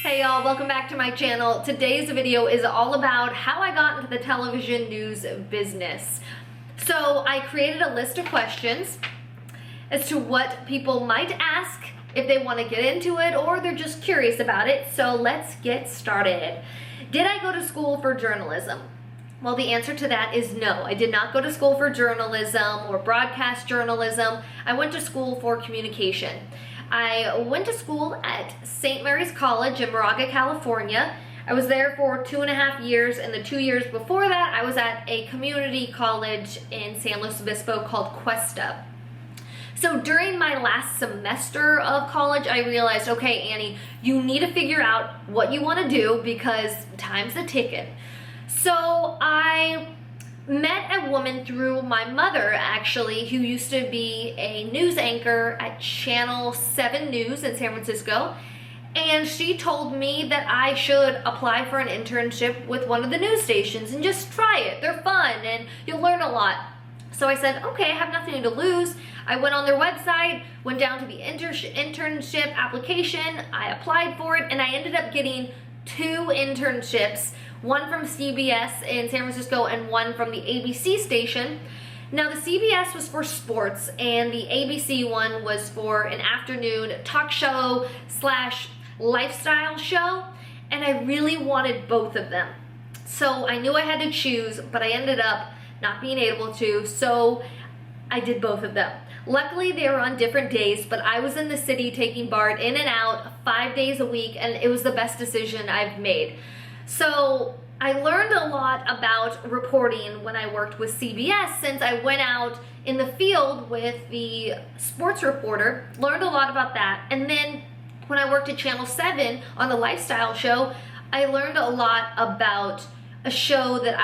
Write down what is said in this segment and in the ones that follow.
Hey y'all, welcome back to my channel. Today's video is all about how I got into the television news business. So I created a list of questions as to what people might ask if they want to get into it or they're just curious about it. So let's get started. Did I go to school for journalism? Well, the answer to that is no. I did not go to school for journalism or broadcast journalism. I went to school for communication. I went to school at St. Mary's College in Moraga, California. I was there for 2.5 years, and the 2 years before that, I was at a community college in San Luis Obispo called Cuesta. So during my last semester of college, I realized, okay, Annie, you need to figure out what you want to do because time's a ticking. So I met a woman through my mother, actually, who used to be a news anchor at Channel 7 News in San Francisco. And she told me that I should apply for an internship with one of the news stations and just try it. They're fun and you'll learn a lot. So I said, okay, I have nothing to lose. I went on their website, went down to the internship application, I applied for it, and I ended up getting 2 internships, one from CBS in San Francisco and one from the ABC station. Now the CBS was for sports and the ABC one was for an afternoon talk show slash lifestyle show, and I really wanted both of them. So I knew I had to choose, but I ended up not being able to, so I did both of them. Luckily, they were on different days, but I was in the city taking BART in and out 5 days a week, and it was the best decision I've made. So I learned a lot about reporting when I worked with CBS, since I went out in the field with the sports reporter, learned a lot about that. And then when I worked at Channel 7 on the lifestyle show, I learned a lot about a show that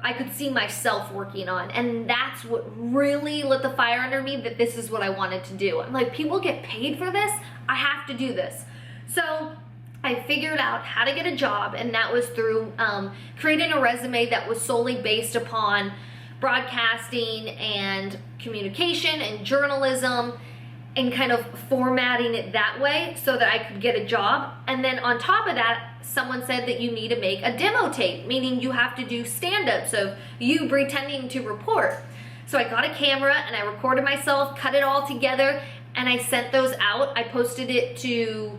I could see myself working on, and that's what really lit the fire under me that this is what I wanted to do. I'm like, people get paid for this, I have to do this. So I figured out how to get a job, and that was through creating a resume that was solely based upon broadcasting and communication and journalism, and kind of formatting it that way so that I could get a job. And then on top of that, someone said that you need to make a demo tape, meaning you have to do stand-ups of you pretending to report. So I got a camera and I recorded myself, cut it all together, and I sent those out. I posted it to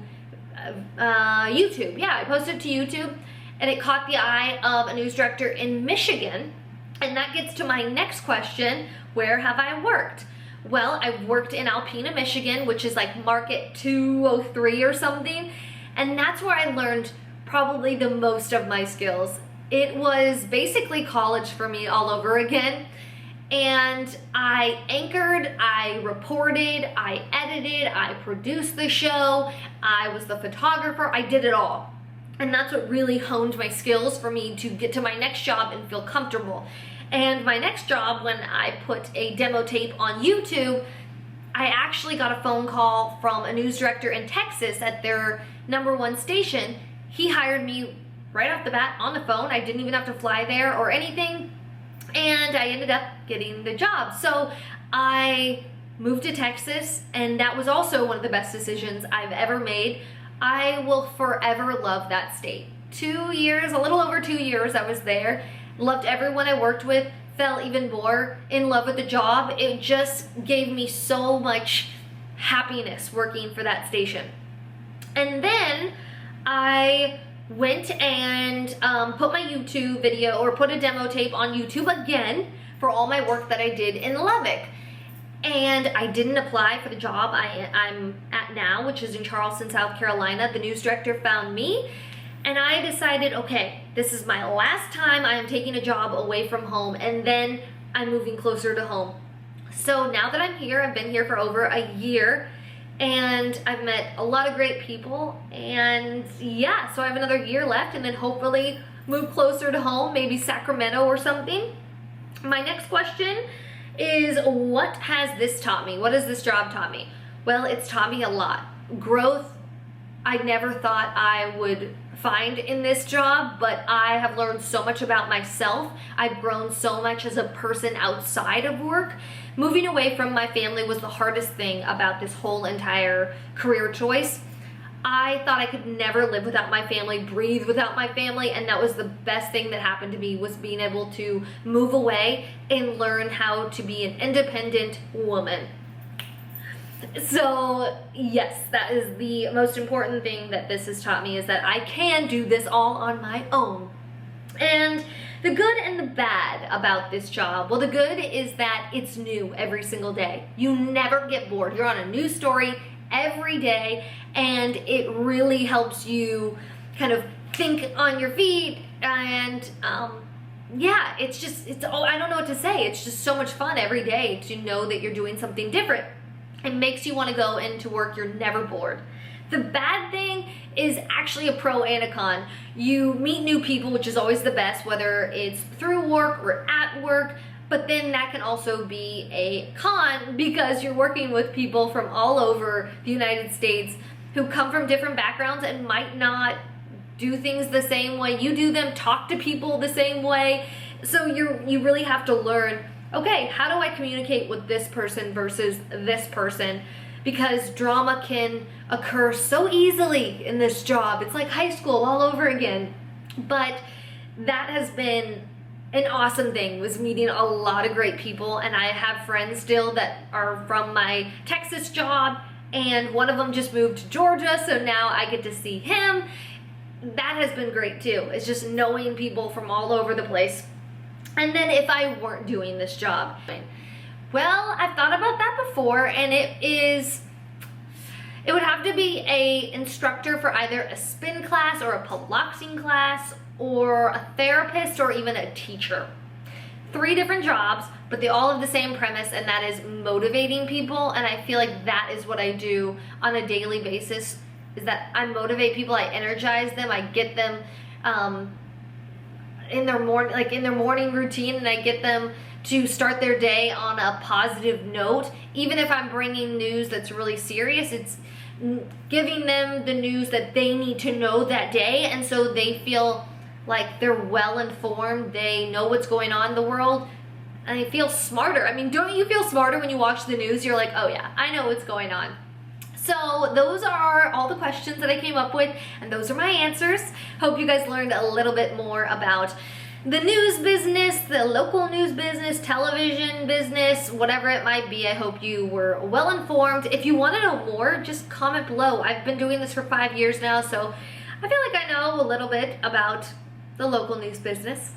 YouTube. Yeah, I posted it to YouTube, and it caught the eye of a news director in Michigan. And that gets to my next question: where have I worked? Well, I've worked in Alpena, Michigan, which is like Market 203 or something, and that's where I learned probably the most of my skills. It was basically college for me all over again, and I anchored, I reported, I edited, I produced the show, I was the photographer, I did it all. And that's what really honed my skills for me to get to my next job and feel comfortable. And my next job, when I put a demo tape on YouTube, I actually got a phone call from a news director in Texas at their #1 station. He hired me right off the bat on the phone. I didn't even have to fly there or anything, and I ended up getting the job. So I moved to Texas, and that was also one of the best decisions I've ever made. I will forever love that state. 2 years, a little over 2 years I was there. Loved everyone I worked with, fell even more in love with the job. It just gave me so much happiness working for that station. And then I went and put my YouTube video, or put a demo tape on YouTube again for all my work that I did in Lubbock. And I didn't apply for the job I'm at now, which is in Charleston, South Carolina. The news director found me, and I decided, okay, this is my last time I am taking a job away from home, and then I'm moving closer to home. So now that I'm here, I've been here for over a year, and I've met a lot of great people, and yeah, so I have another year left, and then hopefully move closer to home, maybe Sacramento or something. My next question is, what has this taught me? What has this job taught me? Well, it's taught me a lot. Growth, I never thought I would find in this job, but I have learned so much about myself. I've grown so much as a person outside of work. Moving away from my family was the hardest thing about this whole entire career choice. I thought I could never live without my family, breathe without my family, and that was the best thing that happened to me, was being able to move away and learn how to be an independent woman. So yes, that is the most important thing that this has taught me, is that I can do this all on my own. And the good and the bad about this job, well, the good is that it's new every single day. You never get bored. You're on a new story every day, and it really helps you kind of think on your feet. And yeah, I don't know what to say. It's just so much fun every day to know that you're doing something different. It makes you want to go into work. You're never bored. The bad thing is actually a pro and a con. You meet new people, which is always the best, whether it's through work or at work, but then that can also be a con, because you're working with people from all over the United States who come from different backgrounds and might not do things the same way you do them, talk to people the same way. So you really have to learn, okay, how do I communicate with this person versus this person? Because drama can occur so easily in this job. It's like high school all over again. But that has been an awesome thing, was meeting a lot of great people. And I have friends still that are from my Texas job, and one of them just moved to Georgia, so now I get to see him. That has been great too. It's just knowing people from all over the place. And then if I weren't doing this job, well, I've thought about that before, and it would have to be a instructor for either a spin class or a piloxing class, or a therapist, or even a teacher. 3 different jobs, but they all have the same premise, and that is motivating people. And I feel like that is what I do on a daily basis, is that I motivate people, I energize them, I get them in their morning routine, and I get them to start their day on a positive note. Even if I'm bringing news that's really serious, it's giving them the news that they need to know that day, and so they feel like they're well informed, they know what's going on in the world, and they feel smarter. I mean, don't you feel smarter when you watch the news? You're like, oh yeah, I know what's going on. So those are all the questions that I came up with, and those are my answers. Hope you guys learned a little bit more about the news business, the local news business, television business, whatever it might be. I hope you were well informed. If you want to know more, just comment below. I've been doing this for 5 years now, so I feel like I know a little bit about the local news business.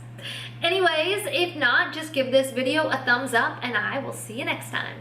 Anyways, if not, just give this video a thumbs up, and I will see you next time.